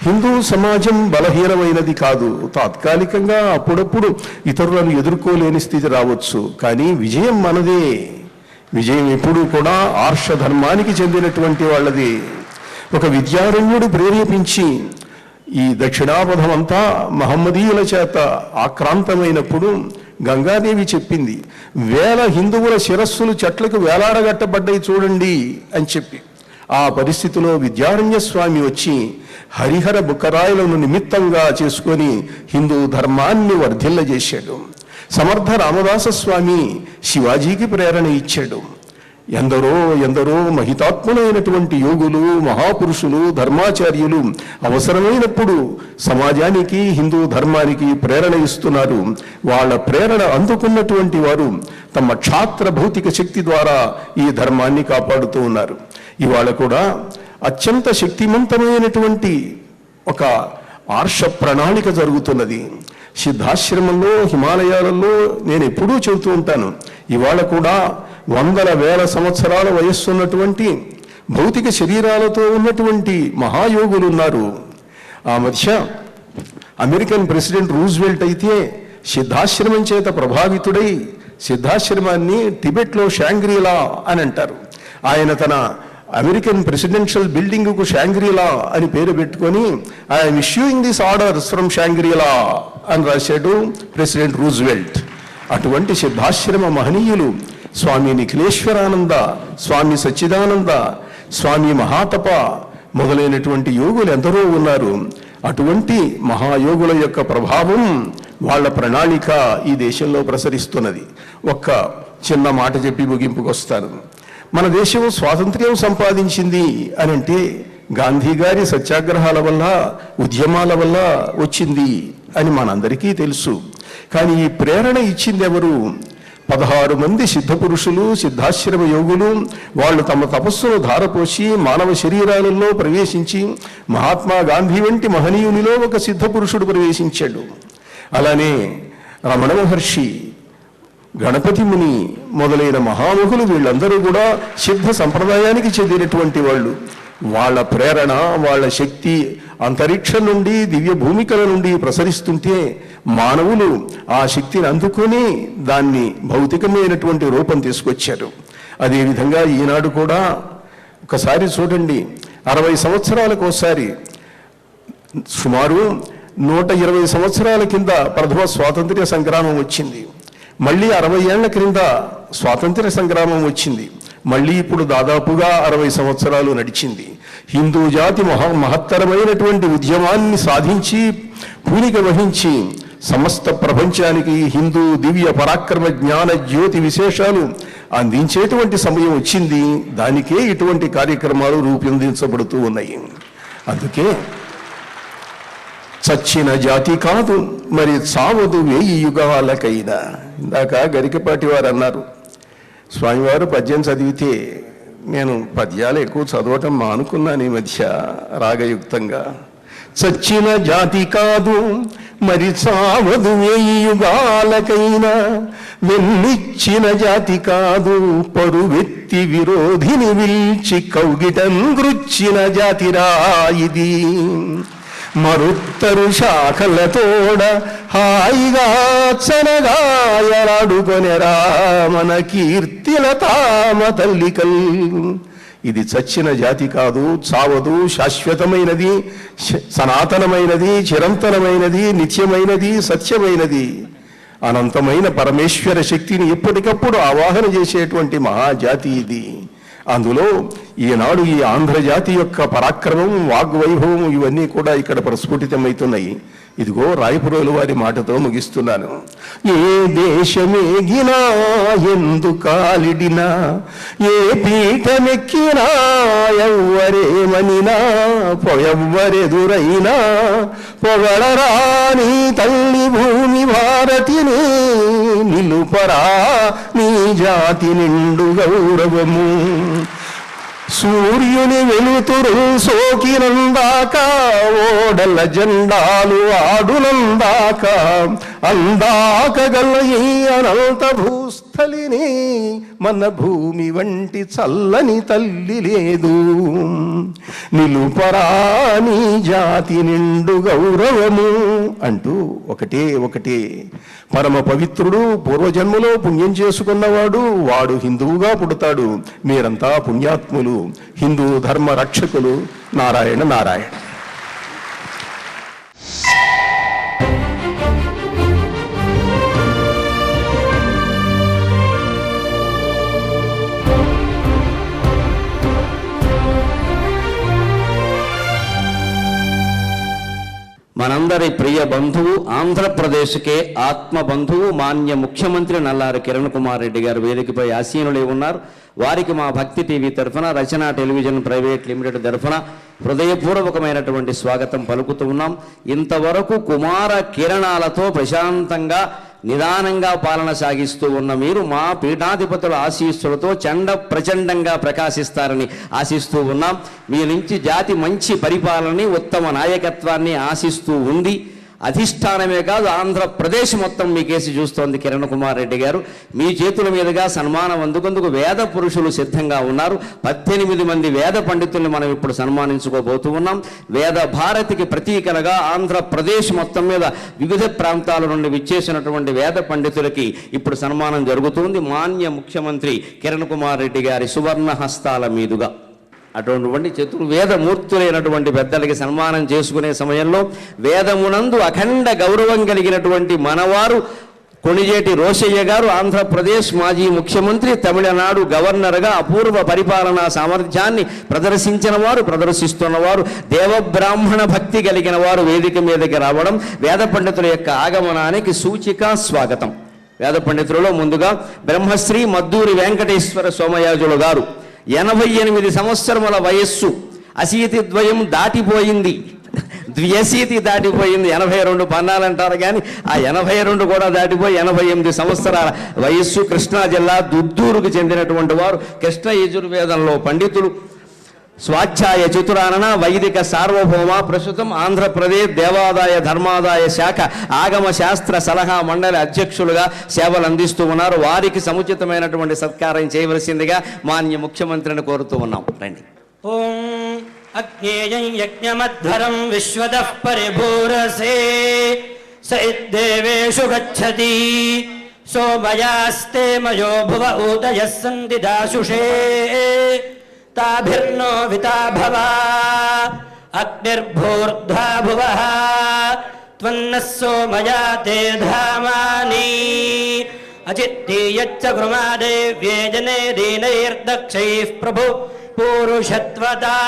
హిందూ సమాజం బలహీనమైనది కాదు. తాత్కాలికంగా అప్పుడప్పుడు ఇతరులను ఎదుర్కోలేని స్థితి రావచ్చు, కానీ విజయం మనదే. విజయం ఎప్పుడూ కూడా ఆర్షధర్మానికి చెందినటువంటి వాళ్ళది. ఒక విద్యారణ్యుడు ప్రేరేపించి ఈ దక్షిణాపథమంతా మహమ్మదీయుల చేత ఆక్రాంతమైనప్పుడు గంగాదేవి చెప్పింది, 1000 హిందువుల శిరస్సులు చెట్లకు వేలాడగట్టబడ్డాయి చూడండి అని చెప్పి. ఆ పరిస్థితిలో విద్యారణ్య స్వామి వచ్చి హరిహర బుక్కరాయలను నిమిత్తంగా చేసుకొని హిందూ ధర్మాన్ని వర్ధిల్లజేశాడు. సమర్థ రామదాస స్వామి శివాజీకి ప్రేరణ ఇచ్చాడు. ఎందరో ఎందరో మహితాత్ములైనటువంటి యోగులు, మహాపురుషులు, ధర్మాచార్యులు అవసరమైనప్పుడు సమాజానికి, హిందూ ధర్మానికి ప్రేరణ ఇస్తున్నారు. వాళ్ళ ప్రేరణ అందుకున్నటువంటి వారు తమ క్షాత్ర భౌతిక శక్తి ద్వారా ఈ ధర్మాన్ని కాపాడుతూ ఉన్నారు. ఇవాళ కూడా అత్యంత శక్తివంతమైనటువంటి ఒక ఆర్ష ప్రణాళిక జరుగుతున్నది. సిద్ధాశ్రమంలో, హిమాలయాలలో నేను ఎప్పుడూ చెబుతూ ఉంటాను, ఇవాళ కూడా 100,000 సంవత్సరాల వయస్సున్నటువంటి భౌతిక శరీరాలతో ఉన్నటువంటి మహాయోగులు ఉన్నారు. ఆ మధ్య అమెరికన్ ప్రెసిడెంట్ రూజ్వెల్ట్ అయితే సిద్ధాశ్రమం చేత ప్రభావితుడై సిద్ధాశ్రమాన్ని టిబెట్లో షాంగ్రీలా అని అంటారు. ఆయన తన అమెరికన్ ప్రెసిడెన్షియల్ బిల్డింగ్కు షాంగ్రీలా అని పేరు పెట్టుకొని I'm issuing this orders from షాంగ్రీలా అని రాశాడు ప్రెసిడెంట్ రూజ్వెల్ట్. అటువంటి సిద్ధాశ్రమ మహనీయులు స్వామి నిఖిలేశ్వరానంద, స్వామి సచ్చిదానంద, స్వామి మహాతప మొదలైనటువంటి యోగులు ఎందరో ఉన్నారు. అటువంటి మహాయోగుల యొక్క ప్రభావం, వాళ్ళ ప్రణాళిక ఈ దేశంలో ప్రసరిస్తున్నది. ఒక్క చిన్న మాట చెప్పి ముగింపుకొస్తాను. మన దేశం స్వాతంత్ర్యం సంపాదించింది అని అంటే గాంధీ గారి సత్యాగ్రహాల వల్ల, ఉద్యమాల వల్ల వచ్చింది అని మనందరికీ తెలుసు. కానీ ఈ ప్రేరణ ఇచ్చింది ఎవరు? 16 మంది సిద్ధ పురుషులు, సిద్ధాశ్రమ యోగులు. వాళ్ళు తమ తపస్సును ధారపోసి మానవ శరీరాలలో ప్రవేశించి మహాత్మా గాంధీ వంటి మహనీయునిలో ఒక సిద్ధ పురుషుడు ప్రవేశించాడు. అలానే రమణ మహర్షి, గణపతి ముని మొదలైన మహాముఖులు వీళ్ళందరూ కూడా సిద్ధ సంప్రదాయానికి చెందినటువంటి వాళ్ళు. వాళ్ళ ప్రేరణ, వాళ్ళ శక్తి అంతరిక్షం నుండి, దివ్య భూమికల నుండి ప్రసరిస్తుంటే మానవులు ఆ శక్తిని అందుకొని దాన్ని భౌతికమైనటువంటి రూపం తీసుకొచ్చారు. అదేవిధంగా ఈనాడు కూడా ఒకసారి చూడండి, 60 సంవత్సరాలకు ఒకసారి, సుమారు 120 సంవత్సరాల కింద ప్రథమ స్వాతంత్ర్య సంగ్రామం వచ్చింది. మళ్ళీ 60 ఏళ్ల క్రింద స్వాతంత్ర్య సంగ్రామం వచ్చింది. మళ్ళీ ఇప్పుడు దాదాపుగా 60 సంవత్సరాలు నడిచింది. హిందూ జాతి మహత్తరమైనటువంటి ఉద్యమాన్ని సాధించి పూనిక వహించి సమస్త ప్రపంచానికి హిందూ దివ్య పరాక్రమ జ్ఞాన జ్యోతి విశేషాలు అందించేటువంటి సమయం వచ్చింది. దానికే ఇటువంటి కార్యక్రమాలు రూపొందించబడుతూ ఉన్నాయి. అందుకే చచ్చిన జాతి కాదు మరి చావదు 1000 యుగాలకైనా. ఇందాక గరికపాటి వారు అన్నారు, స్వామివారు పద్యం చదివితే నేను పద్యాలు ఎక్కువ చదవటం మానుకున్నాను ఈ మధ్య రాగయుక్తంగా. చచ్చిన జాతి కాదు మరి చావదు 1000 యుగాలకైనా, వెన్నిచ్చిన జాతి కాదు పరువెత్తి విరోధిని విల్చి కౌగిటం గృచ్చిన జాతిరా ఇది. మరుత్తరు శాఖలతోడ హాయిగా చనగాయలాడుకొనెరా మన కీర్తిల తామ తల్లికల్. ఇది చచ్చిన జాతి కాదు, చావదు, శాశ్వతమైనది, సనాతనమైనది, చిరంతనమైనది, నిత్యమైనది, సత్యమైనది. అనంతమైన పరమేశ్వర శక్తిని ఎప్పటికప్పుడు ఆవాహన చేసేటువంటి మహాజాతి ఇది. అందులో ఈనాడు ఈ ఆంధ్రజాతి యొక్క పరాక్రమం, వాగ్వైభవం ఇవన్నీ కూడా ఇక్కడ ప్రస్ఫుటితమవుతున్నాయి. ఇదిగో రాయపురోలు వారి మాటతో ముగిస్తున్నాను. ఏ దేశమేగినా ఎందు కాలిడినా, ఏ పీఠమెక్కినా, ఎవ్వరేమనినా, ఎవ్వరెదురైనా పొగడరాని తల్లి భూమి భారతిని, నిలుపరా నీ జాతి నిండు గౌరవము. సూర్యుని వెలుతురు సోకినందాక, ఓడల జెండాలు ఆడునందాక, అందాకగల ఈ అనంత భూస్థలిని మన భూమి వంటి చల్లని తల్లి లేదు. నిలుపరా నీ జాతి నిండు గౌరవము అంటూ ఒకటే పరమ పవిత్రుడు, పూర్వజన్మలో పుణ్యం చేసుకున్నవాడు, వాడు హిందువుగా పుడతాడు. మీరంతా పుణ్యాత్ములు, హిందూ ధర్మ రక్షకులు. నారాయణ నారాయణ. మనందరి ప్రియ బంధువు, ఆంధ్రప్రదేశ్కే ఆత్మ బంధువు, మాన్య ముఖ్యమంత్రి నల్లారి కిరణ్ కుమార్ రెడ్డి గారు వేదికపై ఆసీనులై ఉన్నారు. వారికి మా భక్తి టీవీ తరఫున, రచన టెలివిజన్ ప్రైవేట్ లిమిటెడ్ తరఫున హృదయపూర్వకమైనటువంటి స్వాగతం పలుకుతూ ఉన్నాం. ఇంతవరకు కుమార కిరణాలతో ప్రశాంతంగా నిదానంగా పాలన సాగిస్తూ ఉన్న మీరు మా పీఠాధిపతుల ఆశీస్సులతో చండ ప్రచండంగా ప్రకాశిస్తారని ఆశిస్తూ ఉన్నాం. మీ నుంచి జాతి మంచి పరిపాలనని, ఉత్తమ నాయకత్వాన్ని ఆశిస్తూ ఉంది. అధిష్టానమే కాదు, ఆంధ్రప్రదేశ్ మొత్తం మీకేసి చూస్తోంది కిరణ్ కుమార్ రెడ్డి గారు. మీ చేతుల మీదుగా సన్మానం అందుకుందుకు వేద పురుషులు సిద్ధంగా ఉన్నారు. 18 మంది వేద పండితుల్ని మనం ఇప్పుడు సన్మానించుకోబోతూ ఉన్నాం. వేద భారతికి ప్రతీకలుగా ఆంధ్రప్రదేశ్ మొత్తం మీద వివిధ ప్రాంతాల నుండి విచ్చేసినటువంటి వేద పండితులకి ఇప్పుడు సన్మానం జరుగుతుంది. మాన్య ముఖ్యమంత్రి కిరణ్ కుమార్ రెడ్డి గారి సువర్ణ హస్తాల మీదుగా అటువంటి చతుర్వేదమూర్తులైనటువంటి పెద్దలకి సన్మానం చేసుకునే సమయంలో వేదమునందు అఖండ గౌరవం కలిగినటువంటి మనవారు కొణిజేటి రోశయ్య గారు, ఆంధ్రప్రదేశ్ మాజీ ముఖ్యమంత్రి, తమిళనాడు గవర్నర్గా అపూర్వ పరిపాలనా సామర్థ్యాన్ని ప్రదర్శించిన వారు, ప్రదర్శిస్తున్నవారు, దేవబ్రాహ్మణ భక్తి కలిగిన వారు వేదిక మీదకి రావడం వేద పండితుల యొక్క ఆగమనానికి సూచిక, స్వాగతం. వేద పండితులలో ముందుగా బ్రహ్మశ్రీ మద్దూరి వెంకటేశ్వర సోమయాజులు గారు, 88 సంవత్సరముల వయస్సు, అశీతి ద్వయం దాటిపోయింది, ద్వ్యశీతి దాటిపోయింది. 82 పన్నాలంటారు కానీ ఆ 82 కూడా దాటిపోయి 88 సంవత్సరాల వయస్సు. కృష్ణా జిల్లా దుద్దూరుకు చెందినటువంటి వారు, కృష్ణ యజుర్వేదంలో పండితులు, స్వాధ్యాయ చతురానన, వైదిక సార్వభౌమ, ప్రస్తుతం ఆంధ్రప్రదేశ్ దేవాదాయ ధర్మాదాయ శాఖ ఆగమ శాస్త్ర సలహా మండలి అధ్యక్షులుగా సేవలు అందిస్తూ ఉన్నారు. వారికి సముచితమైనటువంటి సత్కారం చేయవలసిందిగా మాన్య ముఖ్యమంత్రిని కోరుతూ ఉన్నాం. రండి. ఓం అజ్ఞేయం యజ్ఞమద్ధరం విశ్వదః పరిభూరసే సైద్దేవేషు గచ్చతి సోమయాస్తే మయో భువ ఊదయః సందిదాశుషే తాభిర్నో వితాభవ అగ్నిర్భూర్ధ్వా భువః త్వన్నః సోమయా తే ధామాని అచిత్తీయచ్చ గృమాదేవ్యే జనే దీనైర్దక్షైః ప్రభు పూరుషత్వదా.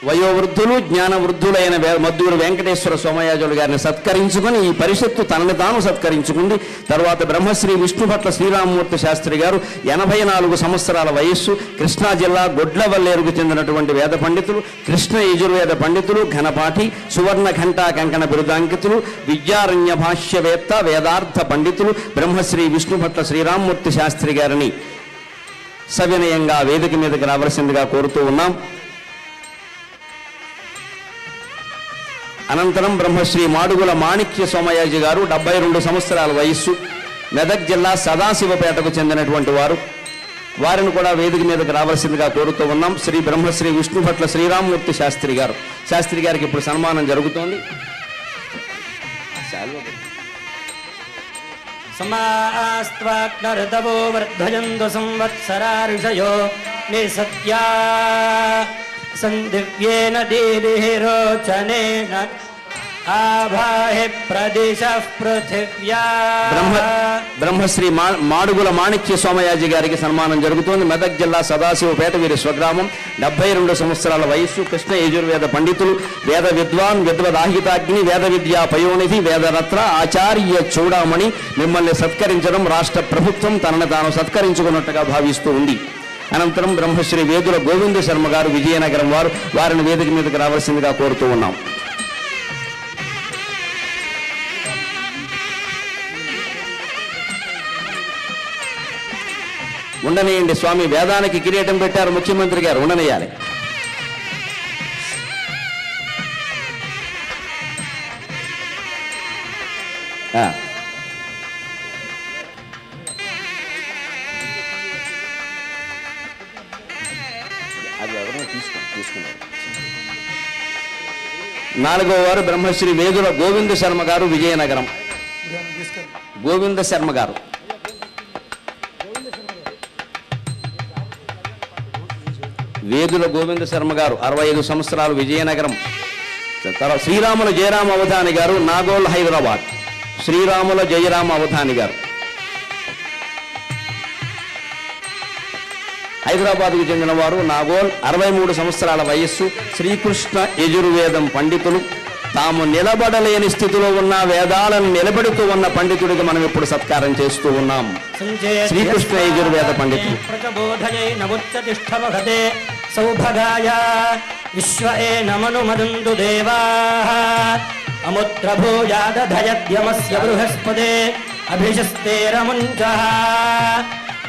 వయోవృద్ధులు, జ్ఞానవృద్ధులైన మద్దూరు వెంకటేశ్వర సోమయాజులు గారిని సత్కరించుకొని ఈ పరిషత్తు తనని తాను సత్కరించుకుంది. తర్వాత బ్రహ్మశ్రీ విష్ణుభట్ల శ్రీరామమూర్తి శాస్త్రి గారు, 84 సంవత్సరాల వయస్సు, కృష్ణా జిల్లా గొడ్లవల్లేరుకు చెందినటువంటి వేద పండితులు, కృష్ణ యజుర్వేద పండితులు, ఘనపాఠి, సువర్ణ ఘంటా కంకణ బిరుదాంకితులు, విద్యారణ్య భాష్యవేత్త, వేదార్థ పండితులు బ్రహ్మశ్రీ విష్ణుభట్ల శ్రీరామమూర్తి శాస్త్రి గారిని సవినయంగా వేదిక మీదకి రావాల్సిందిగా కోరుతూ ఉన్నాం. అనంతరం బ్రహ్మశ్రీ మాడుగుల మాణిక్య సోమయాజి గారు, 72 సంవత్సరాల వయస్సు, మెదక్ జిల్లా సదాశివపేటకు చెందినటువంటి వారు. వారిని కూడా వేదిక మీదకి రావాల్సిందిగా కోరుతూ ఉన్నాం. శ్రీ బ్రహ్మశ్రీ విష్ణుభట్ల శ్రీరామమూర్తి శాస్త్రి గారు. శాస్త్రి గారికి ఇప్పుడు సన్మానం జరుగుతోంది. సమాస్త్వాగ్నర్దవో వర్ధయంతు సంవత్సరా ఋషయో నిసత్యా సందివ్యేన దీర్ఘరోచనేన ఆభాహి ప్రదిశః పృథివ్యా. బ్రహ్మశ్రీ మాడుగుల మాణిక్య సోమయాజి గారికి సన్మానం జరుగుతోంది. మెదక్ జిల్లా సదాశివపేట వీరి స్వగ్రామం. 72 సంవత్సరాల వయస్సు, కృష్ణ యజుర్వేద పండితులు, వేద విద్వాన్, విద్వదాహితాగ్ని, వేద విద్యా పయోనిధి, వేదరత్న, ఆచార్య చూడామణి. మిమ్మల్ని సత్కరించడం రాష్ట్ర ప్రభుత్వం తనను తాను సత్కరించుకున్నట్టుగా భావిస్తూ ఉంది. అనంతరం బ్రహ్మశ్రీ వేదుల గోవింద శర్మ గారు, విజయనగరం వారు. వారిని వేదిక మీదకి రావాల్సిందిగా కోరుతూ ఉన్నాం. ఉండనేయండి స్వామి, వేదానికి కిరీటం పెట్టారు ముఖ్యమంత్రి గారు, ఉండనేయాలి. ఆ. అది ఎవరైనా తీసుకున్నారు. 4వ వారు బ్రహ్మశ్రీ వేదుల గోవింద శర్మ గారు, విజయనగరం. గోవింద శర్మ గారు. వేదుల గోవింద శర్మ గారు 65 సంవత్సరాలు, విజయనగరం. తర్వాత శ్రీరాముల జయరామ అవధాని గారు, నాగోల్, హైదరాబాద్. శ్రీరాముల జయరామ అవధాని గారు హైదరాబాద్కు చెందిన వారు, నాగోల్. 63 సంవత్సరాల వయస్సు. శ్రీకృష్ణ యజుర్వేదం పండితులు. తాము నిలబడలేని స్థితిలో ఉన్న వేదాలను నిలబెడుతూ ఉన్న పండితుడికి మనం ఇప్పుడు సత్కారం చేస్తూ ఉన్నాం. శ్రీకృష్ణ యజుర్వేద పండితులు. సౌభగాయ విశ్వే నమనుమదంతు దేవాః అముత్రభూయాదధయద్యమస్య బృహస్పతే అభిషస్తేరముంచః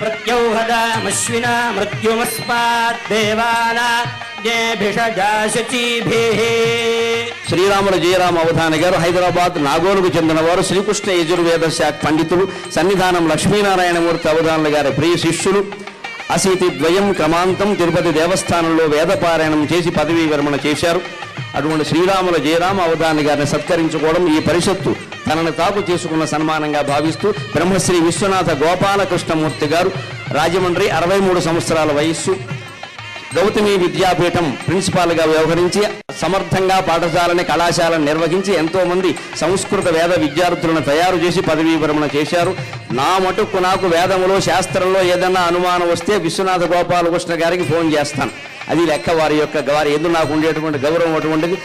ప్రత్యౌహదామశ్వినా మృత్యుమస్మాద్దేవానాభిషజాశచీభిః. శ్రీరాముల జయరామ అవధాని గారు హైదరాబాద్, నాగోలుకు చెందినవారు. శ్రీకృష్ణ యజుర్వేద శాఖ పండితులు. సన్నిధానం లక్ష్మీనారాయణమూర్తి అవధానుల గారి ప్రియ శిష్యులు. అశీతి ద్వయం క్రమాంతం తిరుపతి దేవస్థానంలో వేదపారాయణం చేసి పదవీ విరమణ చేశారు. అటువంటి శ్రీరాముల జయరామ అవధాని గారిని సత్కరించుకోవడం ఈ పరిషత్తు తనను తాకు చేసుకున్న సన్మానంగా భావిస్తూ బ్రహ్మశ్రీ విశ్వనాథ గోపాలకృష్ణమూర్తి గారు, రాజమండ్రి. 63 సంవత్సరాల వయస్సు. గౌతమి విద్యాపీఠం ప్రిన్సిపాల్గా వ్యవహరించి సమర్థంగా పాఠశాలని, కళాశాలను నిర్వహించి ఎంతో మంది సంస్కృత వేద విద్యార్థులను తయారు చేసి పదవీ విరమణ చేశారు. నా మటుకు నాకు వేదములో, శాస్త్రంలో ఏదన్నా అనుమానం వస్తే విశ్వనాథ గోపాలకృష్ణ గారికి ఫోన్ చేస్తాను. అది లెక్క. వారి ఎందు నాకు ఉండేటువంటి గౌరవం అటువంటిది.